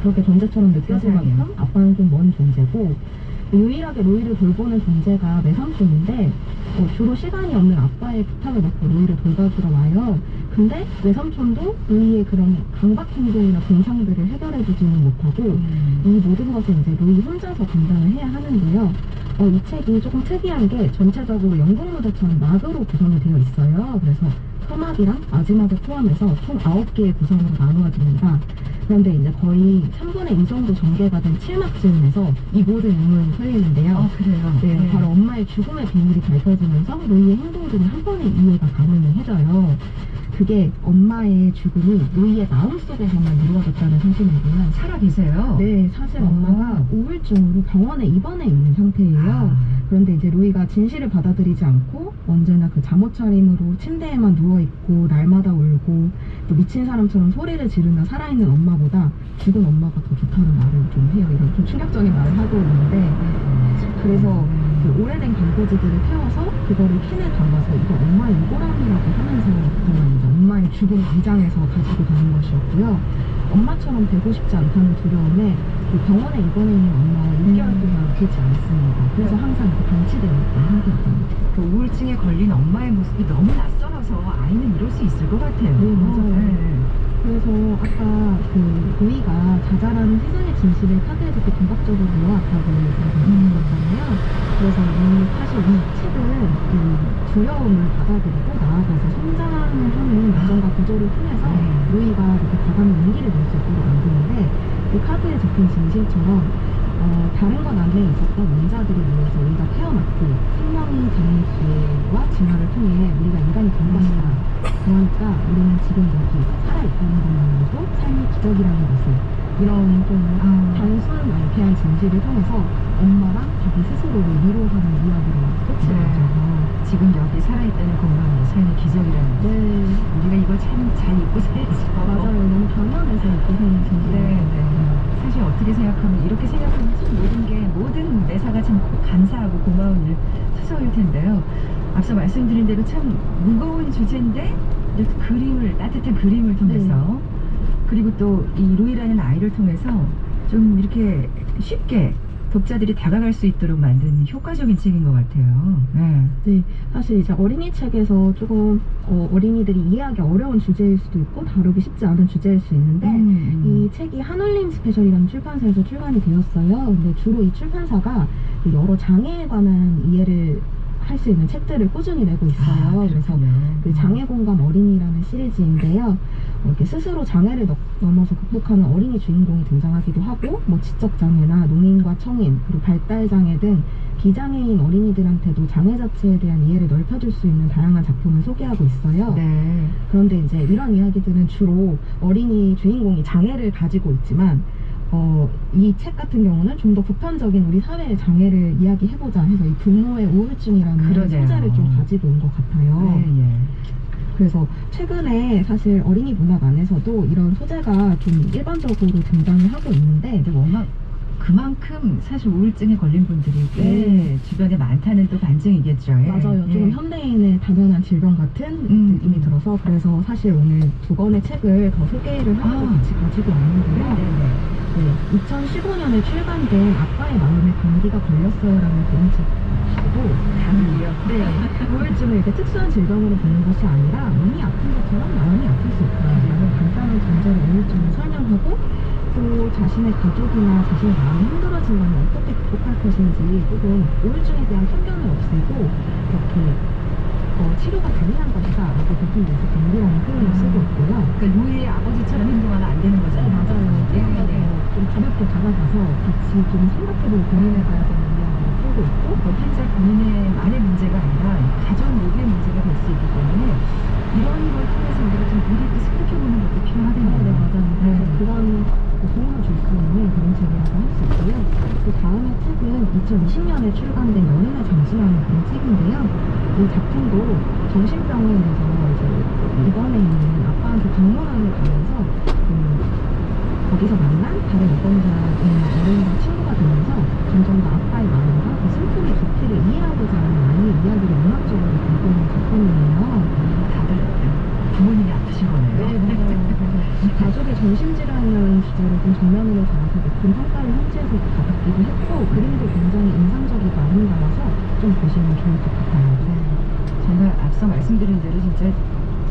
그렇게 존재처럼 느껴질 세상에. 만큼 아빠는 좀 먼 존재고, 유일하게 로이를 돌보는 존재가 외삼촌인데, 주로 시간이 없는 아빠의 부탁을 받고 로이를 돌봐주러 와요. 근데 외삼촌도 로이의 그런 강박 행동이나 공상들을 해결해주지는 못하고, 이 모든 것을 이제 로이 혼자서 감당을 해야 하는데요. 이 책이 조금 특이한 게 전체적으로 영국 무대처럼 막으로 구성이 되어 있어요. 그래서 서막이랑 마지막을 포함해서 총 9개의 구성으로 나누어집니다. 그런데 이제 거의 3분의 2 정도 전개가 된 7막쯤에서 이 모든 인물이 풀리는데요. 그래요? 네, 바로 엄마의 죽음의 비밀이 밝혀지면서 로이의 행동들이 한 번에 이해가 가능해져요. 그게 엄마의 죽음이 로이의 마음속에서만 이루어졌다는 사실이고요. 살아 계세요? 네, 사실 엄마가 우울증으로 병원에 입원해 있는 상태예요. 그런데 이제 로이가 진실을 받아들이지 않고 언제나 그 잠옷 차림으로 침대에만 누워있고 날마다 울고 또 미친 사람처럼 소리를 지르며 살아있는 엄마보다 죽은 엄마가 더 좋다는 말을 좀 해요. 이런 좀 충격적인 말을 하고 있는데, 그래서 그 오래된 광고지들을 태워서 그거를 캔에 담아서 이거 엄마의 이고람이라고 하면서 그동안 이제 엄마의 죽음 위장해서 가지고 가는 것이었고요. 엄마처럼 되고 싶지 않다는 두려움에 그 병원에 입원해 있는 엄마와 6개월 동안 보지 않습니다. 그래서 항상 이렇게 방치되어 있던 상태였답니다. 그 우울증에 걸린 엄마의 모습이 너무 낯설어서 아이는 이럴 수 있을 것 같아요. 네, 맞아요. 그래서 아까 그 로이가 자잘한 세상의 진실을 카드에 적게 감각적으로 놓았다고 말씀드렸잖아요. 그래서 사실 이 책은 이 두려움을 받아들이고 나아가서 성장을 하는 과정과 구조를 통해서 로이가 이렇게 과감히 용기를 낼 수 있도록 만드는데, 그 카드에 적힌 진실처럼 다른 것 안에 있었던 원자들이 모여서 우리가 태어났고 생명이 되는 기회와 진화를 통해 우리가 인간이 된 것이다. 그러니까 우리는 지금 여기 살아있다는 것만으로도 삶의 기적이라는 것을, 이런 좀 단순 명쾌한 진실을 통해서 엄마랑 자기 스스로를 위로하는 이야기로 끝이 나죠. 지금 여기 살아있다는 것만으로 삶의 기적이라는 거. 네, 우리가 이걸 참 잘 잊고 살지. 맞아요. 너무 당연해서 입고 사는 진실이에요. 사실 어떻게 생각하면, 이렇게 생각하면 참 모든 매사가 참 감사하고 고마운 일, 투성일 텐데요. 앞서 말씀드린 대로 참 무거운 주제인데 이렇게 따뜻한 그림을 통해서, 그리고 또 이 로이라는 아이를 통해서 좀 이렇게 쉽게 독자들이 다가갈 수 있도록 만든 효과적인 책인 것 같아요. 네, 사실 이제 어린이 책에서 조금 어린이들이 이해하기 어려운 주제일 수도 있고 다루기 쉽지 않은 주제일 수 있는데, 이 책이 한울림 스페셜이라는 출판사에서 출간이 되었어요. 근데 주로 이 출판사가 그 여러 장애에 관한 이해를 할 수 있는 책들을 꾸준히 내고 있어요. 그래서 그 장애공감 어린이라는 시리즈인데요. 이렇게 스스로 장애를 넘어서 극복하는 어린이 주인공이 등장하기도 하고, 뭐 지적장애나 농인과 청인, 그리고 발달장애 등 비장애인 어린이들한테도 장애 자체에 대한 이해를 넓혀줄 수 있는 다양한 작품을 소개하고 있어요. 그런데 이제 이런 이야기들은 주로 어린이 주인공이 장애를 가지고 있지만, 이 책 같은 경우는 좀 더 보편적인 우리 사회의 장애를 이야기해보자 해서 이 분노의 우울증이라는 소재를 좀 가지고 온 것 같아요. 그래서 최근에 사실 어린이 문학 안에서도 이런 소재가 좀 일반적으로 등장을 하고 있는데, 그만큼 사실 우울증에 걸린 분들이 꽤 주변에 많다는 또 반증이겠죠. 맞아요. 조금 현대인의 당연한 질병 같은 느낌이 들어서, 그래서 사실 오늘 두 권의 책을 더 소개를 하고 같이 가지고 왔는데요. 2015년에 출간된 아빠의 마음에 감기가 걸렸어요라는 그런 책이고, 우울증을 이렇게 특수한 질병으로 보는 것이 아니라 몸이 아픈 것처럼 마음이 아플 수 있다라는 간단한 전제로 우울증을 설명하고, 또 자신의 가족이나 자신의 마음이 힘들어진다면 어떻게 극복할 것인지, 혹은 우울증에 대한 편견을 없애고 이렇게 치료가 가능한 것이다 라고 대표해서 감기라는 표현을 쓰고 있고요. 그러니까 로이의 아버지처럼 행동하면 안 되는 거잖아요. 맞아요. 좀 가볍게 다가가서 같이 좀 생각해보고 고민해봐야 되는 이야기를 쓰고 있고, 현재 본인의 만의 문제가 아니라 가정 모두의 문제가 될 수 있기 때문에 이런 걸 통해서 우리가 좀 미리 또 생각해보는 것도 필요하겠네요. 맞아요. 그래서 그런 도움을 줄 수 있는 그런 책이라고 할 수 있고요. 그 다음의 책은 2020년에 출간된 연인의 잠시라는 그런 책인데요. 이 작품도 정신병원에서 이제 입원해 있는 아빠한테 방문하러 가면서 거기서 만난 다른 입원자인 어른과 친구가 되면서 점점 더 아빠의 마음과 그 슬픔의 깊이를 이해하고자 하는 아이의 이야기를 문학적으로 담고 있는 작품이에요. 다들 부모님이 아프신 거네요. 네, 맞아요. 그래서 가족의 정신질환이라는 주제로 좀 정면으로 나와서 높은 평가를 현지에서 받기도 했고, 그림도 굉장히 인상적이고 아름다워서 좀 보시면 좋을 것 같아요. 정말 앞서 말씀드린 대로 진짜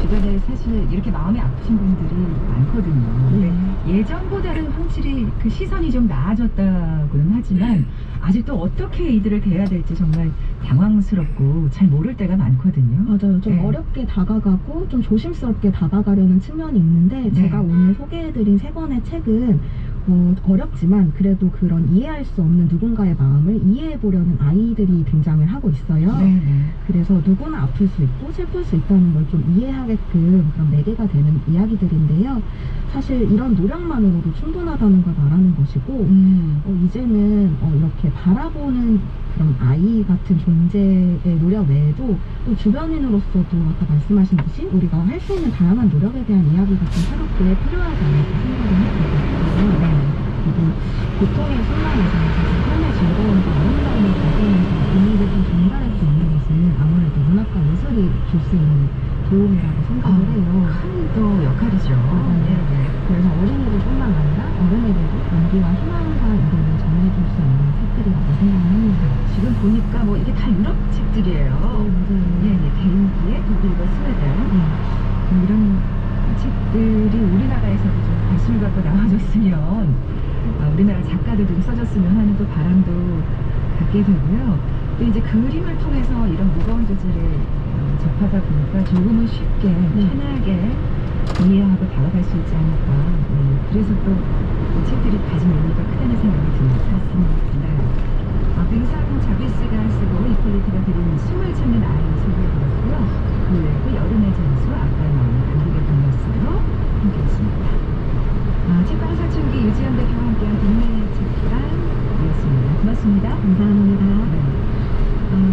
주변에 사실 이렇게 마음이 아프신 분들이 많거든요. 근데 예전보다는 확실히 그 시선이 좀 나아졌다고는 하지만 아직도 어떻게 이들을 대해야 될지 정말 당황스럽고 잘 모를 때가 많거든요. 맞아요. 좀 네. 어렵게 다가가고 좀 조심스럽게 다가가려는 측면이 있는데, 제가 오늘 소개해드린 세 권의 책은 어렵지만 그래도 그런 이해할 수 없는 누군가의 마음을 이해해보려는 아이들이 등장을 하고 있어요. 그래서 누구나 아플 수 있고 슬플 수 있다는 걸 좀 이해하게끔 그런 매개가 되는 이야기들인데요. 사실 이런 노력만으로도 충분하다는 걸 말하는 것이고, 이제는 이렇게 바라보는 그런 아이 같은 존재의 노력 외에도 또 주변인으로서도 아까 말씀하신 듯이 우리가 할 수 있는 다양한 노력에 대한 이야기가 좀 새롭게 필요하지 않을까 생각을 했거든요. 그리고 고통의 순간에서 사실 삶의 즐거움과 아름다움을 발견해서 의미를 좀 전달할 수 있는 것은 아무래도 문학과 예술이 줄 수 있는 도움이라고 생각을 해요. 큰 또 역할이죠. 그래서 어린이들뿐만 아니라 어른에게도 용기와 희망과 이름을 전해줄 수 있는 책들이라고 생각을 합니다. 지금 보니까 뭐 이게 다 유럽 책들이에요. 개인기에 독일과 스웨덴. 이런 책들이 우리나라에서도 좀 관심을 갖고 나와줬으면, 우리나라 작가들도 써줬으면 하는 또 바람도 갖게 되고요. 또 이제 그림을 통해서 이런 무거운 주제를 접하다 보니까 조금은 쉽게 편하게 이해하고 다가갈 수 있지 않을까. 그래서 또 이 책들이 가진 의미가 크다는 생각이 듭니다. 빙상 자비스가 쓰고 이퀄리티가 드린 숨을 찾는 아이 소개해드렸고요. 그 외에도 여름의 전수, 아까 나온 한국의 동화서로 함께했습니다. 책방 사춘기 유지연 대표와 함께한 동네 책방이었습니다. 고맙습니다. 감사합니다.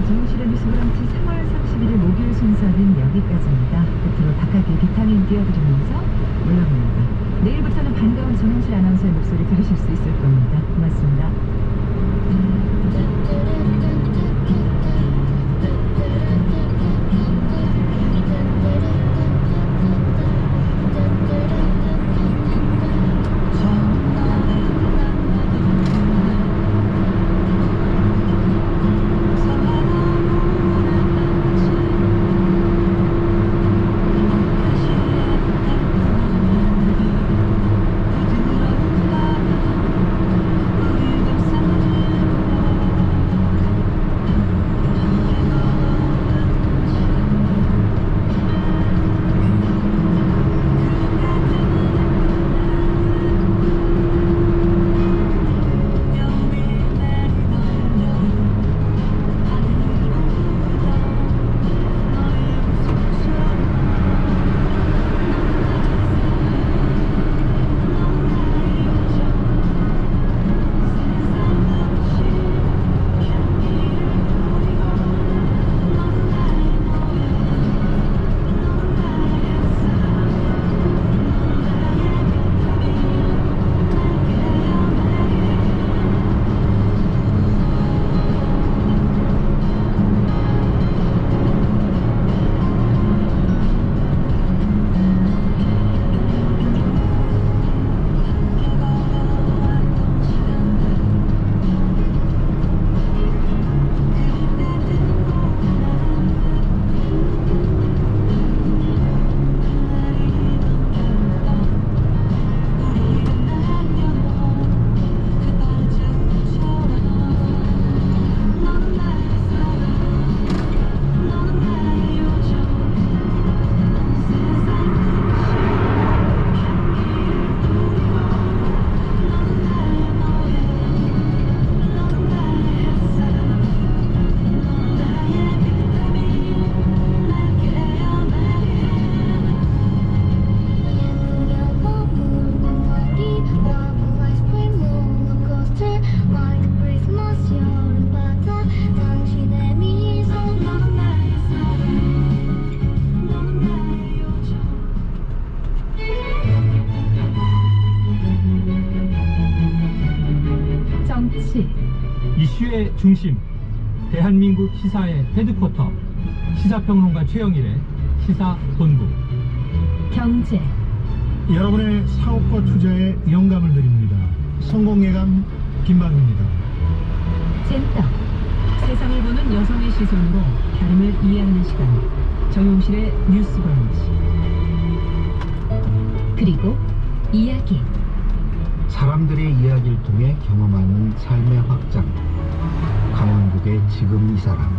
정용실의 뉴스 브런치 3월 31일 목요일 순서는 여기까지입니다. 끝으로 바깥에 비타민 띄워드리면서 물러갑니다. 내일부터는 반가운 정용실 아나운서의 목소리 들으실 수 있을 겁니다. 고맙습니다. 이슈의 중심, 대한민국 시사의 헤드쿼터, 시사평론가 최영일의 시사본부. 경제, 여러분의 사업과 투자에 영감을 드립니다. 성공예감 김방입니다. 젠딱 세상을 보는 여성의 시선으로 다름을 이해하는 시간 정용실의 뉴스 브런치. 그리고 이야기. 사람들의 이야기를 통해 경험하는 삶의 확장. 강원국의 지금 이 사람.